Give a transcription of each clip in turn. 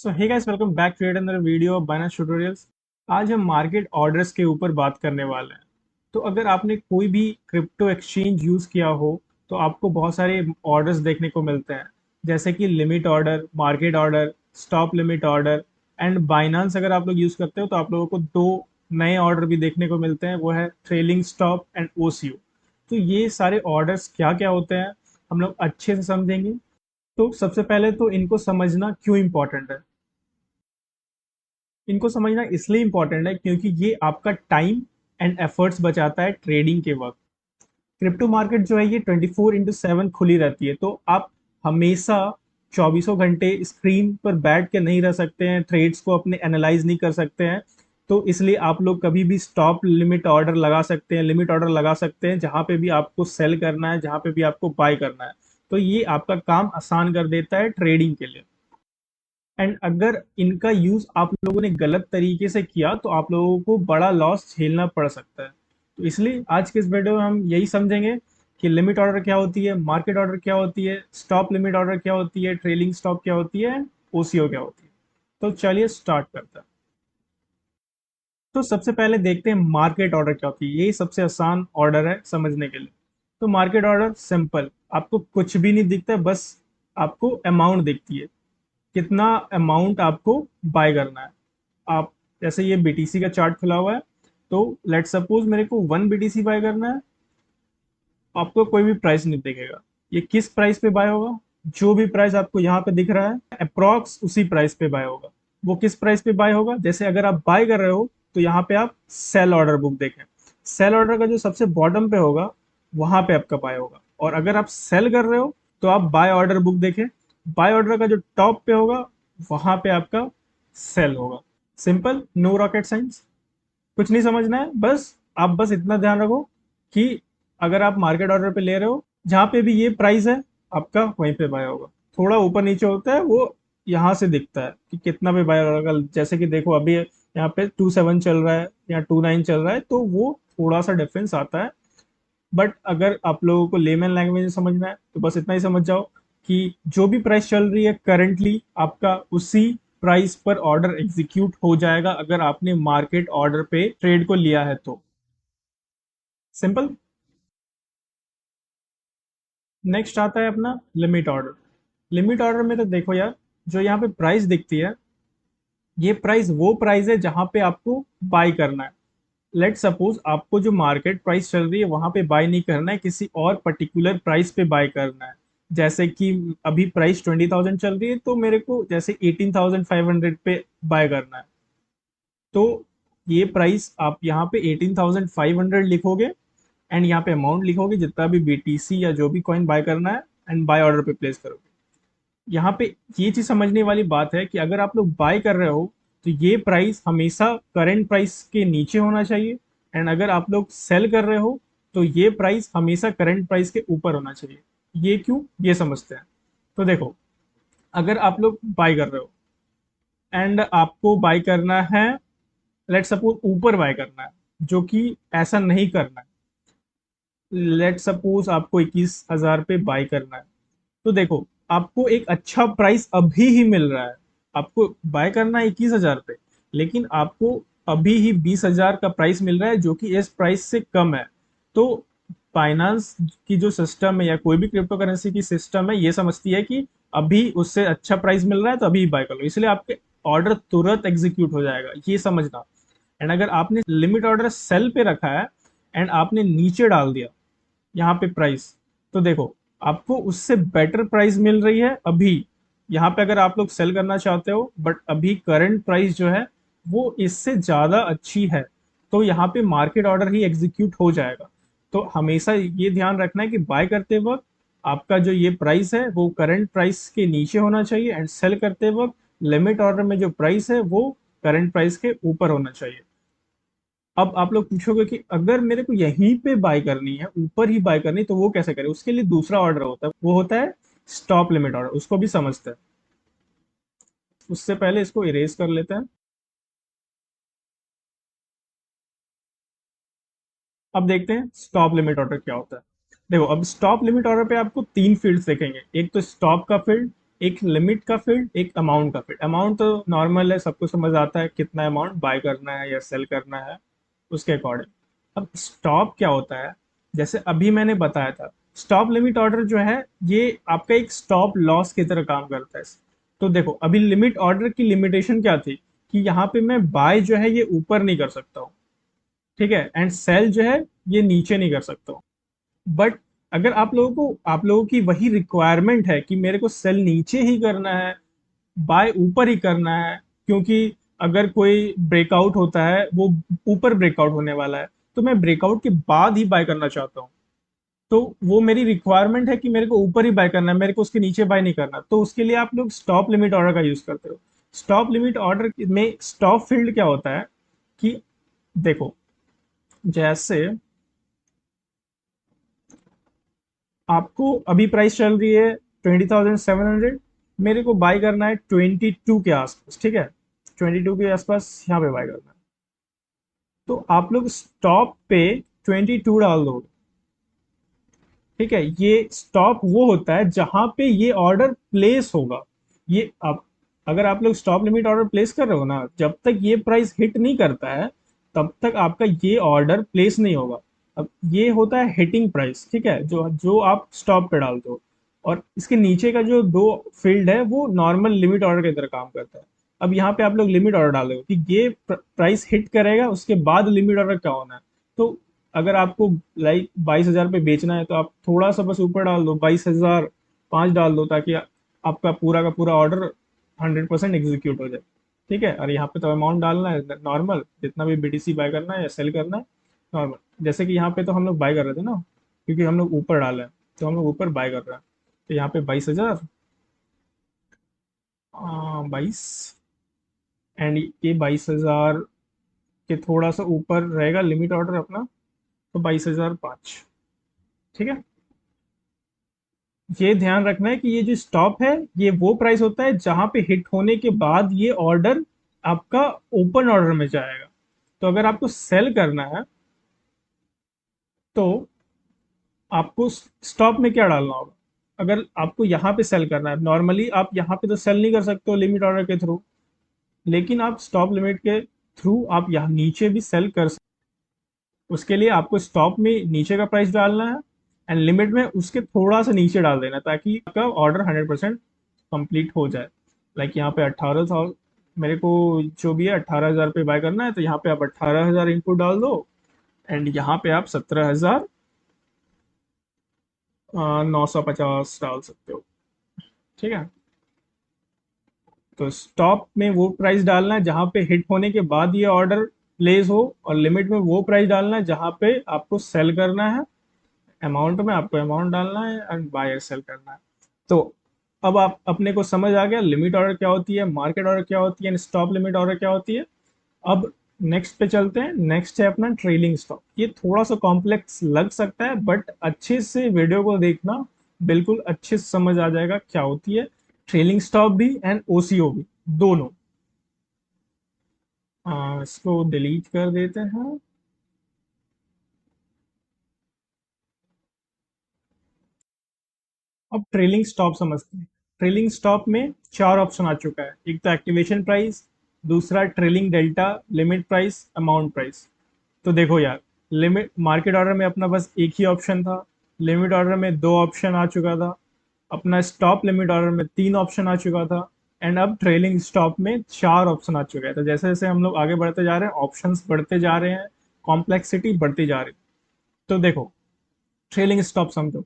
So hey guys, welcome back to another video of Binance tutorials. आज हम market orders के ऊपर बात करने वाले हैं। तो अगर आपने कोई भी क्रिप्टो एक्सचेंज यूज किया हो तो आपको बहुत सारे ऑर्डर्स देखने को मिलते हैं, जैसे कि limit order, market order, stop limit order. And Binance अगर आप लोग यूज करते हो तो आप लोगों को दो नए ऑर्डर भी देखने को मिलते हैं, वो है ट्रेलिंग स्टॉप एंड ओसीयू। तो ये सारे ऑर्डर्स क्या क्या होते हैं हम लोग अच्छे से समझेंगे। तो सबसे पहले तो इनको समझना क्यों इम्पोर्टेंट है। इनको समझना इसलिए इम्पोर्टेंट है क्योंकि ये आपका टाइम एंड एफर्ट्स बचाता है ट्रेडिंग के वक्त। क्रिप्टो मार्केट जो है ये 24/7 खुली रहती है, तो आप हमेशा चौबीसों घंटे स्क्रीन पर बैठ के नहीं रह सकते हैं, ट्रेड्स को अपने एनालाइज नहीं कर सकते हैं। तो इसलिए आप लोग कभी भी स्टॉप लिमिट ऑर्डर लगा सकते हैं, लिमिट ऑर्डर लगा सकते हैं, जहां पे भी आपको सेल करना है, जहां पे भी आपको बाय करना है। तो ये आपका काम आसान कर देता है ट्रेडिंग के लिए। एंड अगर इनका यूज आप लोगों ने गलत तरीके से किया तो आप लोगों को बड़ा लॉस झेलना पड़ सकता है। तो इसलिए आज के इस वीडियो में हम यही समझेंगे कि लिमिट ऑर्डर क्या होती है, मार्केट ऑर्डर क्या होती है, स्टॉप लिमिट ऑर्डर क्या होती है, ट्रेलिंग स्टॉप क्या होती है, एंड ओसीओ क्या होती है। तो चलिए स्टार्ट करते हैं। तो सबसे पहले देखते हैं मार्केट ऑर्डर क्या होती है। यही सबसे आसान ऑर्डर है समझने के लिए। तो मार्केट ऑर्डर सिंपल, आपको कुछ भी नहीं दिखता, बस आपको अमाउंट दिखती है, कितना अमाउंट आपको बाय करना है। आप जैसे ये बीटीसी का चार्ट खुला हुआ है, तो लेट सपोज मेरे को 1 बीटीसी बाय करना है। आपको कोई भी प्राइस नहीं दिखेगा, ये किस प्राइस पे बाय होगा। जो भी प्राइस आपको यहाँ पे दिख रहा है अप्रॉक्स उसी प्राइस पे बाय होगा। वो किस प्राइस पे बाय होगा, जैसे अगर आप बाय कर रहे हो तो यहाँ पे आप सेल ऑर्डर बुक देखें। सेल ऑर्डर का जो सबसे बॉटम पे होगा वहां पे आपका बाय होगा, और अगर आप सेल कर रहे हो तो आप बाय ऑर्डर बुक देखें। बाय ऑर्डर का जो टॉप पे होगा वहां पे आपका सेल होगा। सिंपल, नो रॉकेट साइंस, कुछ नहीं समझना है। बस आप बस इतना ध्यान रखो कि अगर आप मार्केट ऑर्डर पे ले रहे हो, जहां पे भी ये प्राइस है आपका वहीं पे बाय होगा। थोड़ा ऊपर नीचे होता है वो यहाँ से दिखता है कि कितना पे बाय होगा। जैसे कि देखो अभी यहाँ पे 27 चल रहा है या 29 चल रहा है, तो वो थोड़ा सा डिफरेंस आता है। बट अगर आप लोगों को लेमन लैंग्वेज में समझना है तो बस इतना ही समझ जाओ कि जो भी प्राइस चल रही है करंटली आपका उसी प्राइस पर ऑर्डर एग्जीक्यूट हो जाएगा, अगर आपने मार्केट ऑर्डर पे ट्रेड को लिया है तो। सिंपल। नेक्स्ट आता है अपना लिमिट ऑर्डर। लिमिट ऑर्डर में तो देखो यार, जो यहाँ पे प्राइस दिखती है, ये प्राइस वो प्राइस है जहां पे आपको बाय करना है। लेट सपोज आपको जो मार्केट प्राइस चल रही है वहां पे बाय नहीं करना है, किसी और पर्टिकुलर प्राइस पे बाय करना है। जैसे कि अभी प्राइस 20,000 चल रही है, तो मेरे को जैसे 18,500 पे बाय करना है। तो ये प्राइस आप यहाँ पे 18,500 लिखोगे, एंड यहाँ पे अमाउंट लिखोगे जितना भी बीटीसी या जो भी कॉइन बाय करना है, एंड बाय ऑर्डर पे प्लेस करोगे। यहाँ पे ये चीज समझने वाली बात है कि अगर आप लोग बाय कर रहे हो तो ये प्राइस हमेशा करंट प्राइस के नीचे होना चाहिए, एंड अगर आप लोग सेल कर रहे हो तो ये प्राइस हमेशा करंट प्राइस के ऊपर होना चाहिए। ये क्यों, ये समझते हैं। तो देखो, अगर आप लोग बाय कर रहे हो एंड आपको बाय करना है, लेट सपोज ऊपर बाय करना है, जो कि ऐसा नहीं करना है। लेट सपोज आपको 21,000 पे बाय करना है, तो देखो आपको एक अच्छा प्राइस अभी ही मिल रहा है। आपको बाय करना है 21,000 पे, लेकिन आपको अभी ही 20,000 का प्राइस मिल रहा है, जो कि इस प्राइस से कम है। तो फाइनेंस की जो सिस्टम है या कोई भी क्रिप्टो करेंसी की सिस्टम है, ये समझती है कि अभी उससे अच्छा प्राइस मिल रहा है तो अभी बाय कर लो, इसलिए आपके ऑर्डर तुरंत एग्जीक्यूट हो जाएगा, ये समझना। एंड अगर आपने लिमिट ऑर्डर सेल पे रखा है एंड आपने नीचे डाल दिया यहाँ पे प्राइस, तो देखो आपको उससे बेटर प्राइस मिल रही है अभी। यहाँ पे अगर आप लोग सेल करना चाहते हो बट अभी करंट प्राइस जो है वो इससे ज्यादा अच्छी है, तो यहाँ पे मार्केट ऑर्डर ही एग्जीक्यूट हो जाएगा। तो हमेशा ये ध्यान रखना है कि बाय करते वक्त आपका जो ये प्राइस है वो करंट प्राइस के नीचे होना चाहिए, एंड सेल करते वक्त लिमिट ऑर्डर में जो प्राइस है वो करंट प्राइस के ऊपर होना चाहिए। अब आप लोग पूछोगे कि अगर मेरे को यहीं पे बाय करनी है, ऊपर ही बाय करनी है, तो वो कैसे करें। उसके लिए दूसरा ऑर्डर होता है, वो होता है स्टॉप लिमिट ऑर्डर, उसको भी समझते हैं। उससे पहले इसको इरेज कर लेते हैं। अब देखते हैं स्टॉप लिमिट ऑर्डर क्या होता है। देखो अब स्टॉप लिमिट ऑर्डर पे आपको तीन फील्ड्स देखेंगे, एक तो स्टॉप का फील्ड, एक लिमिट का फील्ड, एक अमाउंट का फील्ड। अमाउंट तो नॉर्मल है, सबको समझ आता है कितना अमाउंट बाय करना है या सेल करना है उसके अकॉर्डिंग। अब स्टॉप क्या होता है, जैसे अभी मैंने बताया था, स्टॉप लिमिट ऑर्डर जो है ये आपका एक स्टॉप लॉस की तरह काम करता है। तो देखो अभी लिमिट ऑर्डर की लिमिटेशन क्या थी कि यहाँ पे मैं बाय जो है ये ऊपर नहीं कर सकता हूँ, ठीक है, एंड सेल जो है ये नीचे नहीं कर सकता हूँ। बट अगर आप लोगों की वही रिक्वायरमेंट है कि मेरे को सेल नीचे ही करना है, बाय ऊपर ही करना है, क्योंकि अगर कोई ब्रेकआउट होता है वो ऊपर ब्रेकआउट होने वाला है, तो मैं ब्रेकआउट के बाद ही बाय करना चाहता हूँ। तो वो मेरी रिक्वायरमेंट है कि मेरे को ऊपर ही बाय करना है, मेरे को उसके नीचे बाय नहीं करना, तो उसके लिए आप लोग स्टॉप लिमिट ऑर्डर का यूज करते हो। स्टॉप लिमिट ऑर्डर में स्टॉप फील्ड क्या होता है कि देखो, जैसे आपको अभी प्राइस चल रही है 20,700, मेरे को बाय करना है 22 के आसपास, ठीक है, 22 के आसपास यहाँ पे बाय करना है। तो आप लोग स्टॉप पे 22 डाल दो, ठीक है। ये स्टॉप वो होता है जहां पे ये ऑर्डर प्लेस होगा। ये आप, अगर आप लोग स्टॉप लिमिट ऑर्डर प्लेस कर रहे हो ना, जब तक ये प्राइस हिट नहीं करता है तब तक आपका ये ऑर्डर प्लेस नहीं होगा। अब ये होता है हिटिंग प्राइस, ठीक है, जो जो आप स्टॉप पे डालते हो। और इसके नीचे का जो दो फील्ड है वो नॉर्मल लिमिट ऑर्डर की तरह काम करता है। अब यहाँ पे आप लोग लिमिट ऑर्डर डालोगे कि ये प्राइस हिट करेगा उसके बाद लिमिट ऑर्डर क्या होना है। तो अगर आपको लाइक 22,000 पे बेचना है तो आप थोड़ा सा बस ऊपर डाल दो, 22,005 डाल दो, ताकि आपका पूरा का पूरा ऑर्डर 100% एग्जीक्यूट हो जाए, ठीक है। और यहाँ पे तो अमाउंट डालना है नॉर्मल, जितना भी बीटीसी बाय करना है या सेल करना है नॉर्मल। जैसे कि यहाँ पे तो हम लोग बाय कर रहे थे ना, क्योंकि हम लोग ऊपर डाले हैं तो हम लोग ऊपर बाय कर रहे हैं। तो यहाँ पे 22,000, 22, एंड ये 22,000 के थोड़ा सा ऊपर रहेगा लिमिट ऑर्डर अपना, तो 22,005, ठीक है। ये ध्यान रखना है कि ये जो स्टॉप है ये वो प्राइस होता है जहां पे हिट होने के बाद ये ऑर्डर आपका ओपन ऑर्डर में जाएगा। तो अगर आपको सेल करना है तो आपको स्टॉप में क्या डालना होगा। अगर आपको यहाँ पे सेल करना है, नॉर्मली आप यहाँ पे तो सेल नहीं कर सकते हो लिमिट ऑर्डर के थ्रू, लेकिन आप स्टॉप लिमिट के थ्रू आप यहाँ नीचे भी सेल कर सकते हो। उसके लिए आपको स्टॉप में नीचे का प्राइस डालना है एंड लिमिट में उसके थोड़ा सा नीचे डाल देना, ताकि आपका ऑर्डर 100% कंप्लीट हो जाए। लाइक यहाँ पे 18,000, मेरे को जो भी है 18,000 पे बाय करना है, तो यहाँ पे आप 18,000 इनपुट डाल दो एंड यहाँ पे आप 17,950 डाल सकते हो, ठीक है। तो स्टॉप में वो प्राइस डालना है जहां पे हिट होने के बाद ये ऑर्डर प्लेस हो, और लिमिट में वो प्राइस डालना है जहां पे आपको सेल करना है। अमाउंट में आपको अमाउंट डालना है एंड बाय सेल करना है। तो अब आप अपने को समझ आ गया लिमिट ऑर्डर क्या होती है, मार्केट ऑर्डर क्या होती है, स्टॉप लिमिट ऑर्डर क्या होती है। अब नेक्स्ट पे चलते हैं। नेक्स्ट है अपना ट्रेलिंग स्टॉप। ये थोड़ा सा कॉम्प्लेक्स लग सकता है बट अच्छे से वीडियो को देखना, बिल्कुल अच्छे से समझ आ जाएगा क्या होती है ट्रेलिंग स्टॉप भी एंड ओसीओ भी, दोनों। इसको डिलीट कर देते हैं। अब ट्रेलिंग स्टॉप समझते हैं। ट्रेलिंग स्टॉप में चार ऑप्शन आ चुका है, एक तो एक्टिवेशन प्राइस, दूसरा trailing delta, limit price, amount price. तो देखो यार, लिमिट मार्केट ऑर्डर में अपना बस एक ही ऑप्शन था, लिमिट ऑर्डर में दो ऑप्शन आ चुका था, अपना स्टॉप लिमिट ऑर्डर में तीन ऑप्शन आ चुका था, एंड अब ट्रेलिंग स्टॉप में चार ऑप्शन आ चुके हैं। तो जैसे जैसे हम लोग आगे बढ़ते जा रहे हैं ऑप्शंस बढ़ते जा रहे हैं, कॉम्प्लेक्सिटी बढ़ती जा रही है। तो देखो, ट्रेलिंग स्टॉप समझो।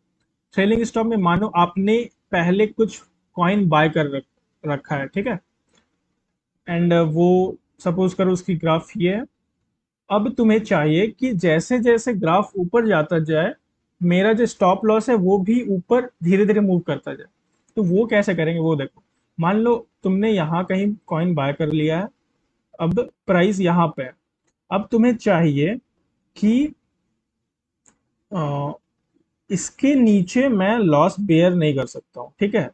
ट्रेलिंग स्टॉप में मानो आपने पहले कुछ कॉइन बाय कर रखा है, ठीक है, एंड वो सपोज करो उसकी ग्राफ ये है। अब तुम्हें चाहिए कि जैसे जैसे ग्राफ ऊपर जाता जाए मेरा जो स्टॉप लॉस है वो भी ऊपर धीरे धीरे मूव करता जाए। तो वो कैसे करेंगे वो देखो। मान लो तुमने यहाँ कहीं कॉइन बाय कर लिया है, अब प्राइस यहाँ पे है। अब तुम्हें चाहिए कि अ, इसके नीचे मैं लॉस बेयर नहीं कर सकता हूँ, ठीक है।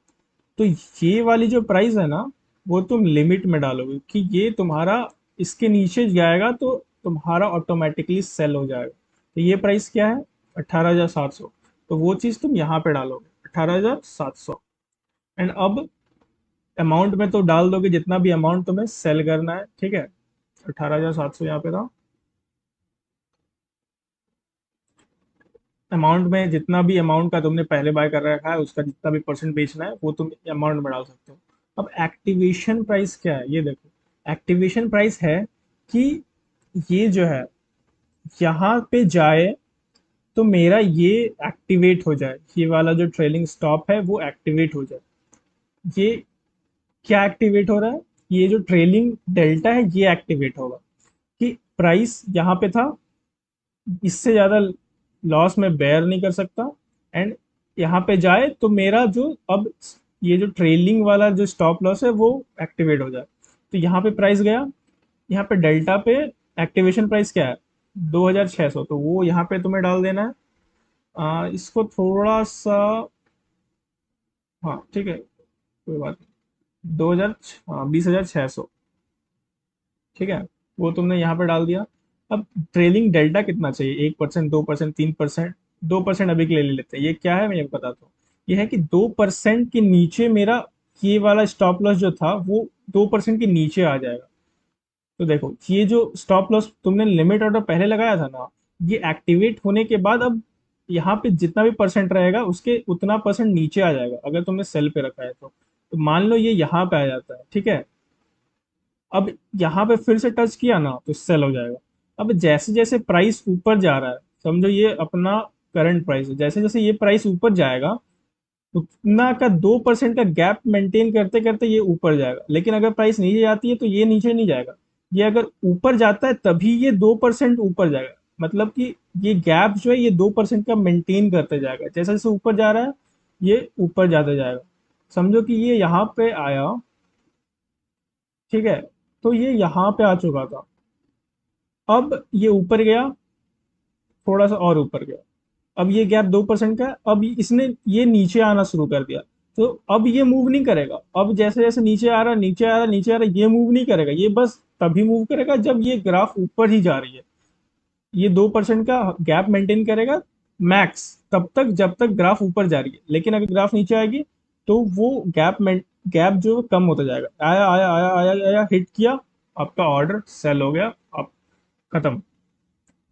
तो ये वाली जो प्राइस है ना, वो तुम लिमिट में डालोगे कि ये तुम्हारा इसके नीचे जाएगा तो तुम्हारा ऑटोमेटिकली सेल हो जाएगा। तो ये प्राइस क्या है, 18,700। तो वो चीज़ तुम यहाँ पे डालोगे 18,700। एंड अब अमाउंट में तो डाल दोगे जितना भी अमाउंट तुम्हें सेल करना है, ठीक है। 18,700 यहाँ पे था। अमाउंट में जितना भी अमाउंट का तुमने पहले बाय कर रखा है उसका जितना भी परसेंट बेचना है वो तुम अमाउंट में डाल सकते हो। अब एक्टिवेशन प्राइस क्या है ये देखो। एक्टिवेशन प्राइस है कि ये जो है यहाँ पे जाए तो मेरा ये एक्टिवेट हो जाए, ये वाला जो ट्रेलिंग स्टॉप है वो एक्टिवेट हो जाए। ये क्या एक्टिवेट हो रहा है? ये जो ट्रेलिंग डेल्टा है ये एक्टिवेट होगा कि प्राइस यहाँ पे था, इससे ज्यादा लॉस में बेयर नहीं कर सकता, एंड यहाँ पे जाए तो मेरा जो अब ये जो ट्रेलिंग वाला जो स्टॉप लॉस है वो एक्टिवेट हो जाए। तो यहाँ पे प्राइस गया, यहाँ पे डेल्टा पे एक्टिवेशन प्राइस क्या है? 2,600, तो वो यहाँ पे तुम्हें डाल देना है। इसको थोड़ा सा, हाँ ठीक है कोई बात नहीं, 2000, हाँ 20,600, ठीक है। वो तुमने यहाँ पे डाल दिया। अब ट्रेलिंग डेल्टा कितना चाहिए? 1%, 2%, 3%? 2% अभी के लिए ले लेते हैं। ये क्या है मैं ये बताता हूँ। ये है कि 2% के नीचे मेरा ये वाला स्टॉप लॉस जो था वो 2% के नीचे आ जाएगा। तो देखो ये जो स्टॉप लॉस तुमने लिमिट ऑर्डर पहले लगाया था ना, ये एक्टिवेट होने के बाद अब यहाँ पे जितना भी परसेंट रहेगा उसके उतना परसेंट नीचे आ जाएगा अगर तुमने सेल पे रखा है तो मान लो ये यहाँ पे आ जाता है, ठीक है। अब यहाँ पे फिर से टच किया ना तो सेल हो जाएगा। अब जैसे जैसे प्राइस ऊपर जा रहा है, समझो ये अपना करंट प्राइस है, जैसे जैसे ये प्राइस ऊपर जाएगा उतना का 2% का गैप मेंटेन करते करते ये ऊपर जाएगा। लेकिन अगर प्राइस नीचे जाती है तो ये नीचे नहीं जाएगा। ये अगर ऊपर जाता है तभी ये 2% ऊपर जाएगा। मतलब कि ये गैप जो है ये 2% का मेंटेन करते जाएगा, जैसे जैसे ऊपर जा रहा है ये ऊपर जाते जाएगा। समझो कि ये यहाँ पे आया, ठीक है, तो ये यहाँ पे आ चुका था। अब ये ऊपर गया, थोड़ा सा और ऊपर गया, अब ये गैप 2% का है, अब इसने ये नीचे आना शुरू कर दिया। तो अब ये मूव नहीं करेगा। अब जैसे जैसे नीचे आ रहा, नीचे आ रहा, नीचे आ रहा, ये मूव नहीं करेगा। ये बस तभी मूव करेगा जब ये ग्राफ ऊपर ही जा रही है। ये 2% का गैप मेंटेन करेगा मैक्स तब तक जब तक ग्राफ ऊपर जा रही है। लेकिन अगर ग्राफ नीचे आएगी तो वो गैप जो कम होता जाएगा। आया आया आया आया आया, हिट किया, आपका ऑर्डर सेल हो गया, आप खत्म।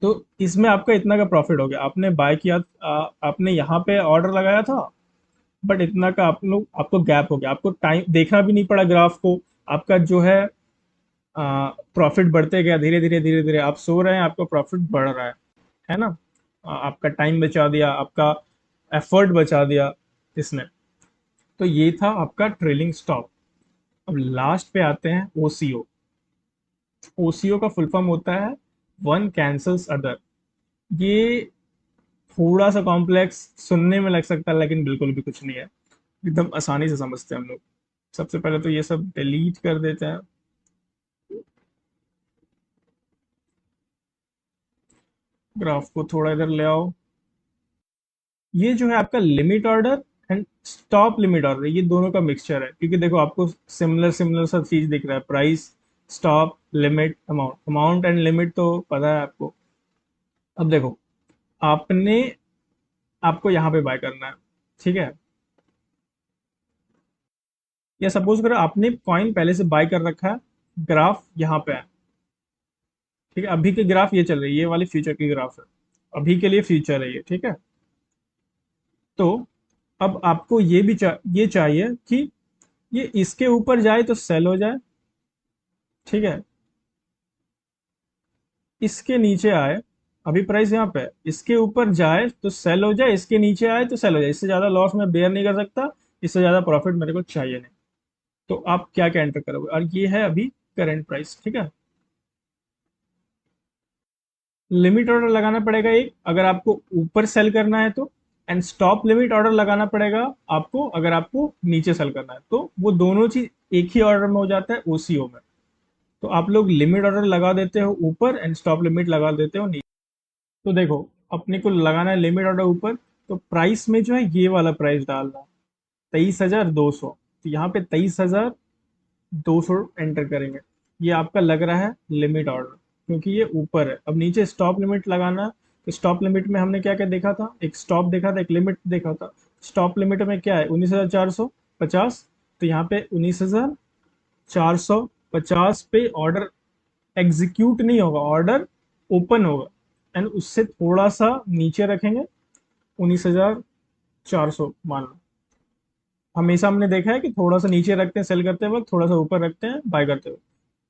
तो इसमें आपका इतना का प्रॉफिट हो गया। आपने बाय किया, आपने यहाँ पे ऑर्डर लगाया था, बट इतना का आप लोग आपको गैप हो गया, आपको टाइम देखना भी नहीं पड़ा ग्राफ को। आपका जो है प्रॉफिट बढ़ते गया, धीरे धीरे धीरे धीरे आप सो रहे हैं, आपका प्रॉफिट बढ़ रहा है ना। आपका टाइम बचा दिया, आपका एफर्ट बचा दिया इसने। तो ये था आपका ट्रेलिंग स्टॉप। अब लास्ट पे आते हैं ओसीओ। ओसीओ का फुल फॉर्म होता है वन कैंसल्स अदर। ये थोड़ा सा कॉम्प्लेक्स सुनने में लग सकता है लेकिन बिल्कुल भी कुछ नहीं है, एकदम आसानी से समझते हैं हम लोग। सबसे पहले तो ये सब डिलीट कर देते हैं। ग्राफ को थोड़ा इधर ले आओ। ये जो है आपका limit order and stop limit order, ये दोनों का मिक्सचर है। क्योंकि देखो आपको सिमिलर सिमिलर सा चीज दिख रहा है, price, stop, limit, amount. Amount and limit तो पता है आपको। अब देखो आपने, आपको यहाँ पे बाय करना है, ठीक है। या सपोज करो आपने कॉइन पहले से बाय कर रखा है, ग्राफ यहाँ पे है, ठीक है। अभी की ग्राफ ये चल रही है, ये वाली फ्यूचर की ग्राफ है, अभी के लिए फ्यूचर है ये, ठीक है। तो अब आपको ये चाहिए कि ये इसके ऊपर जाए तो सेल हो जाए, ठीक है। इसके नीचे आए, अभी प्राइस यहाँ पे है, इसके ऊपर जाए तो सेल हो जाए, इसके नीचे आए तो सेल हो जाए। इससे ज्यादा लॉस मैं बेयर नहीं कर सकता, इससे ज्यादा प्रॉफिट मेरे को चाहिए नहीं। तो आप क्या क्या एंटर करोगे, और ये है अभी करंट प्राइस, ठीक है। लिमिट ऑर्डर लगाना पड़ेगा एक, अगर आपको ऊपर सेल करना है तो। एंड स्टॉप लिमिट ऑर्डर लगाना पड़ेगा आपको अगर आपको नीचे सेल करना है। तो वो दोनों चीज एक ही ऑर्डर में हो जाता है ओसीओ में। तो आप लोग लिमिट ऑर्डर लगा देते हो ऊपर एंड स्टॉप लिमिट लगा देते हो नीचे। तो देखो अपने को लगाना है लिमिट ऑर्डर ऊपर, तो प्राइस में जो है ये वाला प्राइस डालना है, 23,200। तो यहाँ पे 23,200 एंटर करेंगे। ये आपका लग रहा है लिमिट ऑर्डर, क्योंकि ये ऊपर है। अब नीचे स्टॉप लिमिट लगाना है। तो स्टॉप लिमिट में हमने क्या क्या देखा था, एक स्टॉप देखा था, एक लिमिट देखा था। स्टॉप लिमिट में क्या है, 19,450। तो यहाँ पे 19,450 पे ऑर्डर एग्जीक्यूट नहीं होगा, ऑर्डर ओपन होगा। एंड उससे थोड़ा सा नीचे रखेंगे, 19,400 मान लो। हमेशा हमने देखा है कि थोड़ा सा नीचे रखते हैं सेल करते वक्त, थोड़ा सा ऊपर रखते हैं बाय करते वक्त।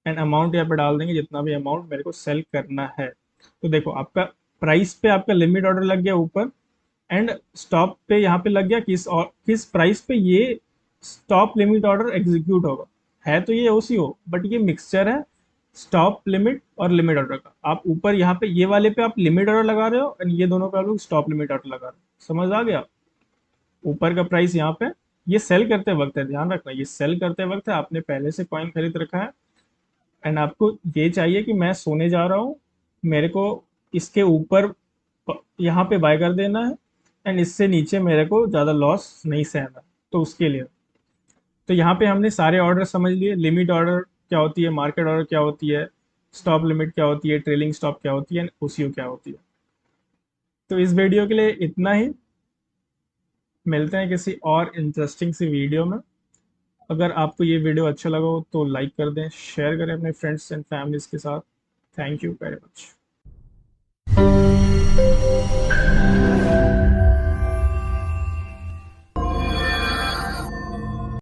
एंड अमाउंट यहाँ पे डाल देंगे जितना भी अमाउंट मेरे को सेल करना है। तो देखो आपका प्राइस पे आपका लिमिट ऑर्डर लग गया ऊपर, एंड स्टॉप पे यहाँ पे लग गया किस प्राइस पे ये स्टॉप लिमिट ऑर्डर एग्जीक्यूट होगा। है तो ये ओसीओ, बट ये मिक्सचर है स्टॉप लिमिट और लिमिट ऑर्डर का। आप ऊपर यहाँ पे ये वाले पे आप लिमिट ऑर्डर लगा रहे हो, एंड ये दोनों पे आप लोग स्टॉप लिमिट ऑर्डर लगा रहे हो। समझ आ गया? ऊपर का प्राइस यहाँ पे, ये सेल करते वक्त है, ध्यान रखना ये सेल करते वक्त है, आपने पहले से कॉइन खरीद रखा है। एंड आपको ये चाहिए कि मैं सोने जा रहा हूँ, मेरे को इसके ऊपर यहाँ पे बाय कर देना है, एंड इससे नीचे मेरे को ज़्यादा लॉस नहीं सहना, तो उसके लिए। तो यहाँ पे हमने सारे ऑर्डर समझ लिए, लिमिट ऑर्डर क्या होती है, मार्केट ऑर्डर क्या होती है, स्टॉप लिमिट क्या होती है, ट्रेलिंग स्टॉप क्या होती है, ओसीओ क्या होती है। तो इस वीडियो के लिए इतना ही। मिलते हैं किसी और इंटरेस्टिंग सी वीडियो में। अगर आपको ये वीडियो अच्छा लगा हो तो लाइक कर दें, शेयर करें अपने फ्रेंड्स एंड फैमिलीज के साथ। Thank you very much.